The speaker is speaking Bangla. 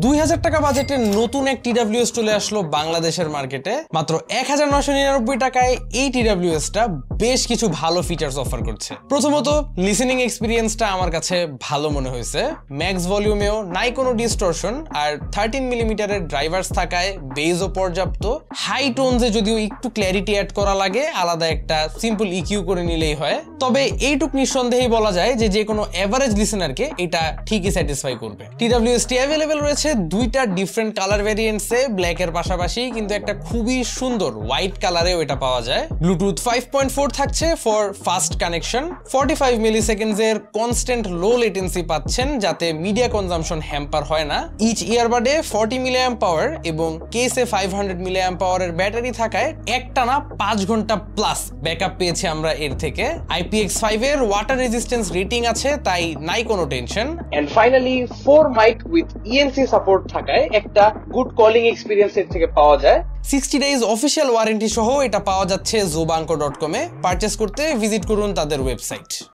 2000 টাকা বাজেটে নতুন এক TWS চলে আসলো বাংলাদেশের মার্কেটে। মাত্র 1999 টাকায় এই TWSটা বেশ কিছু ভালো ফিচার্স অফার করছে। প্রথমত লিসেনিং এক্সপিরিয়েন্সটা আমার কাছে ভালো মনে হয়েছে। ম্যাক্স ভলিউমেও নাই কোনো ডিস্টরশন, আর 13 মিলিমিটারের ড্রাইভার্স থাকায় বেজও পর্যাপ্ত। হাই টোনসে যদিও একটু ক্ল্যারিটি অ্যাড করা লাগে, আলাদা একটা সিম্পল ইকিউ করে নিলেই হয়। তবে এইটুক নিঃসন্দেহেই বলা যায় যে কোনো এভারেজ লিসেনারকে এটা ঠিকই স্যাটিসফাই করবে। TWSটি অ্যাভেলেবেল রয়েছে দুইটা ডিফারেন্ট কালার ভ্যারিয়েন্টসে, ব্ল্যাকের পাশাপাশি কিন্তু একটা খুবই সুন্দর হোয়াইট কালারেও এটা পাওয়া যায়। ব্লুটুথ 5.4 থাকছে ফর ফাস্ট কানেকশন। 45 মিলি সেকেন্ডসের কনস্ট্যান্ট লো লেটেন্সি পাচ্ছেন, যাতে মিডিয়া কনজাম্পশন হ্যাম্পার হয় না। ইচ ইয়ারবাডে 40 মিলি অ্যাম্প পাওয়ার এবং কেসে 500 মিলি অ্যাম্প পাওয়ারের ব্যাটারি থাকায় একটানা 5 ঘন্টা প্লাস ব্যাকআপ পেয়েছি আমরা এর থেকে। IPX5 এর ওয়াটার রেজিস্ট্যান্স রেটিং আছে, তাই নাই কোনো tension. And finally 4 mic with ENC support থাকায় একটা গুড কলিং এক্সপিরিয়েন্স এর থেকে পাওয়া যায়। 60 ডেজ অফিসিয়াল ওয়ারেন্টি সহ এটা পাওয়া যাচ্ছে zobanco.com এ। পারচেজ করতে ভিজিট করুন তাদের ওয়েবসাইট।